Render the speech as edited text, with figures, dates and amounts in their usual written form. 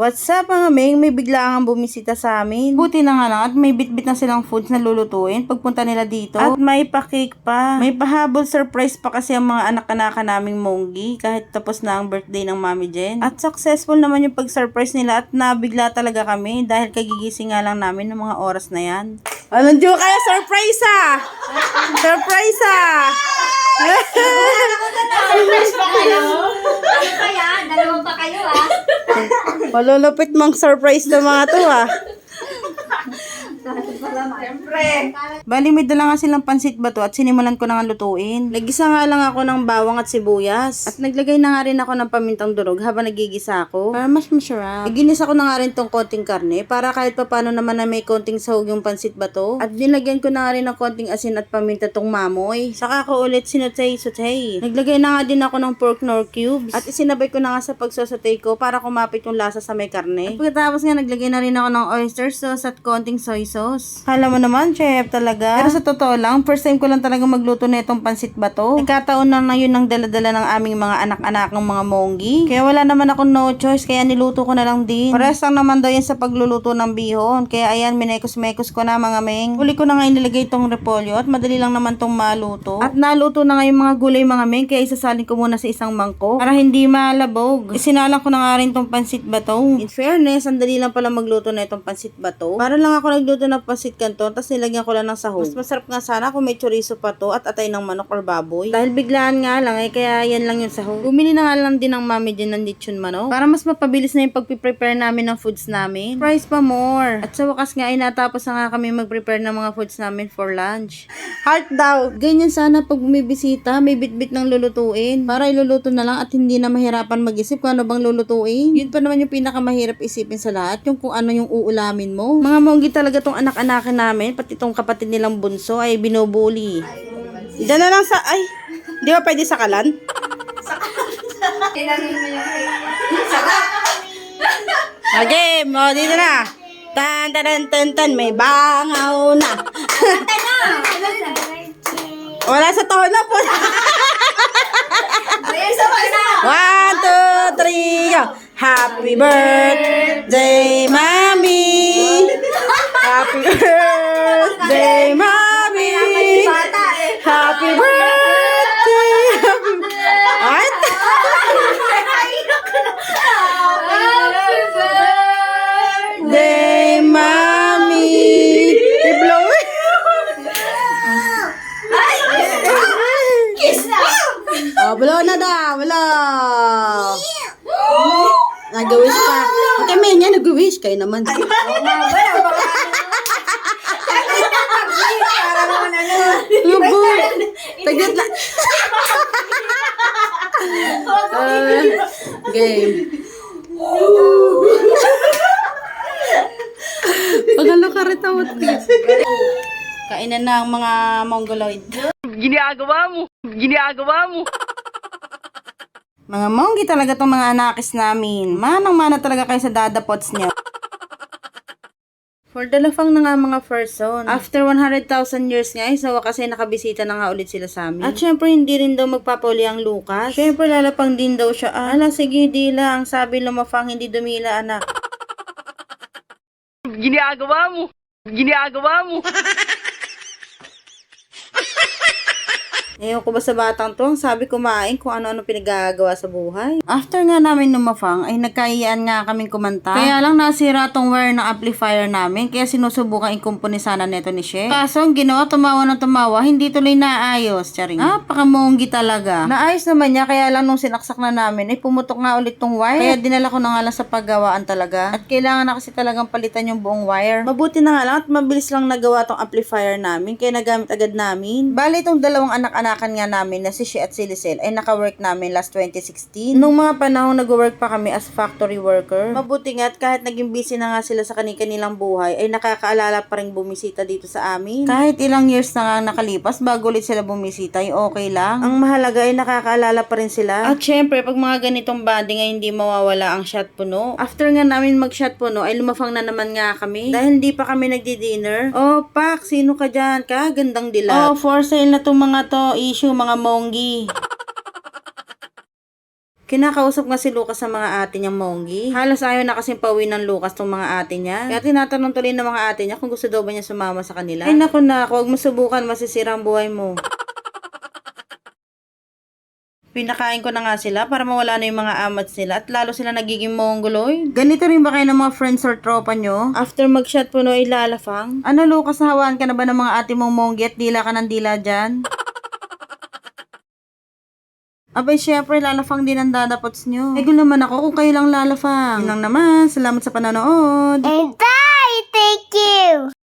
What's up mga Meng? May bigla kang bumisita sa amin. Buti na nga lang at may bitbit na silang foods na lulutuin pagpunta nila dito. At may pa-cake pa. May pahabol surprise pa kasi ang mga anak-anaka naming Monggi kahit tapos na ang birthday ng Mami Jen. At successful naman yung pag-surprise nila at nabigla talaga kami dahil kagigising nga lang namin ng mga oras na yan. Anong diyo kaya? Surprise ah! Surprise ah! Surprise pa kayo? Ano kaya? Dalawa pa kayo ah. Malulupit mang surprise ng mga to ah. Siyempre. Bali may dala nga silang pansit bato at sinimulan ko na nga lutuin. Nagisa nga lang ako ng bawang at sibuyas. At naglagay na nga rin ako ng pamintang durog habang nagigisa ako. Para mas masarap. Iginisa ko na nga rin tong konting karne para kahit papano naman na may konting sahog yung pansit bato. At dinlagyan ko na nga rin ng konting asin at paminta tong mamoy. Saka ko ulit sinutay-sutay. Naglagay na nga din ako ng pork nor cubes. At isinabay ko na nga sa pagsosotay ko para kumapit yung lasa sa may karne. At pagkatapos nga naglagay na rin ako ng oyster sauce at konting soy sauce. Kala mo naman, chef, talaga. Pero sa totoo lang, first time ko lang talaga magluto na itong pansit bato. Nagkataon na yun ang dala-dala ng aming mga anak-anak ng mga Monggi. Kaya wala naman ako no choice, kaya niluto ko na lang din. Pares lang naman daw yan sa pagluluto ng bihon. Kaya ayan, minekos-mekos ko na mga Meng. Huli ko na nga inilagay itong repolyo at madali lang naman itong maluto. At naluto na nga yung mga gulay mga Meng, kaya isasalin ko muna sa isang mangkok para hindi malabog. Isinalang ko na nga rin itong pansit bato. In fairness, ang dali lang pala magluto na itong pansit bato. Para lang ako nagluto ng pansit kanton, tapos nilagyan ko lang ng sahog. Mas masarap nga sana kung may chorizo pa to at atay ng manok or baboy. Dahil biglaan nga lang kaya yan lang yung sahog. Bumili na nga lang din ng Mami Jen ng lechon manok para mas mapabilis na yung pag-prepare namin ng foods namin. Price pa more. At sa wakas nga ay natapos na nga kami mag-prepare ng mga foods namin for lunch. Heart daw! Ganyan sana pag bumibisita, may bitbit ng lulutuin. Para iluluto na lang at hindi na mahirapan mag-isip kung ano bang lulutuin. Yun pa naman yung pinakamahirap isipin sa lahat, yung kung ano yung uulamin mo. Mga Monggi talaga tong anak-anakin namin, pati itong kapatid nilang bunso ay binubuli. Diyan na lang sa, ay, di ba pwede sakalan? Tinanin mo yung Okay, mo dito na. Tan tan tan tan, may bangaw na. Kanta na! Wala sa tono po. Ayan, sabay na! 1, 2, 3, go. Happy birthday, Mommy. Happy birthday, Mommy. Bata eh! Happy birthday. Ay, birthday, Mommy. I-blow it. Kiss na! Oh, blow na daw. Blow. Nag-wish pa. Okay, may niya nag-wish. Kayo naman. Para naman ano. Luboy. Tagot lang. Game. Pagalo ka rin tawad ko. Kainan na ang mga Mongoloid. Ginagawa mo. Mga Monggi talaga tong mga anakis namin. Manang-mana talaga kayo sa dadapots niyo. For the lafang na nga mga person. After 100,000 years nga, sa wakas ay nakabisita na nga ulit sila sa amin. At syempre, hindi rin daw magpapuli ang Lucas. Syempre, lalapang din daw siya. Ala, sige, di lang. Sabi lumafang, hindi dumila, anak. Ginagawa mo. Ewan ko ba sa batang to, ang sabi kumain kung ano-ano pinagagawa sa buhay. After nga namin lumafang, ay nagkaiyaan nga kaming kumanta. Kaya lang nasira tong wire ng amplifier namin, kaya sinusubukan ikumpuni sana neto ni Chef. Kaso ang ginawa, tumawa ng tumawa, hindi tuloy naayos. Charing. Paka-Monggi talaga. Naayos naman niya, kaya lang nung sinaksak na namin, ay pumutok nga ulit tong wire. Kaya dinala ko na nga lang sa paggawaan talaga. At kailangan na kasi talagang palitan yung buong wire. Mabuti na nga lang at mabilis lang nagawa tong amplifier namin, kaya nagamit agad namin. Bali itong dalawang anak-anakan nga namin na si She at si Lisel ay naka-work namin last 2016. Nung mga panahon nag-work pa kami as factory worker. Mabuti nga at kahit naging busy na nga sila sa kanilang buhay ay nakakaalala pa rin bumisita dito sa amin. Kahit ilang years na nga nakalipas bago ulit sila bumisita ay okay lang. Ang mahalaga ay nakakaalala pa rin sila. At syempre pag mga ganitong banding ay hindi mawawala ang shot puno. After nga namin mag-shot puno ay lumafang na naman nga kami dahil hindi pa kami nagdi-dinner. Oh Pak, sino ka dyan? Kagandang dilat. Oh, for sale na tong mga to issue mga Monggi. Kinakausap nga si Lucas sa mga ate niyang Monggi. Halos ayaw na kasing pauwi ng Lucas tong mga ate niya. Kaya tinatanong tuloy ng mga ate niya kung gusto daw ba niya sumama sa kanila. Ay naku na, huwag mo subukan, masisira ang buhay mo. Pinakain ko na nga sila para mawala na yung mga amats nila at lalo sila nagiging mongoloid. Ganito rin ba kayo ng mga friends or tropa nyo? After mag-shot puno ilalafang? Ano Lucas, hawaan ka na ba ng mga ate mong monggi at dila ka ng dila dyan? Abay, syempre, lalafang din ang dadapots nyo. Egol naman ako kung kayo lang lalafang. Yun lang naman. Salamat sa panonood. And bye! Thank you!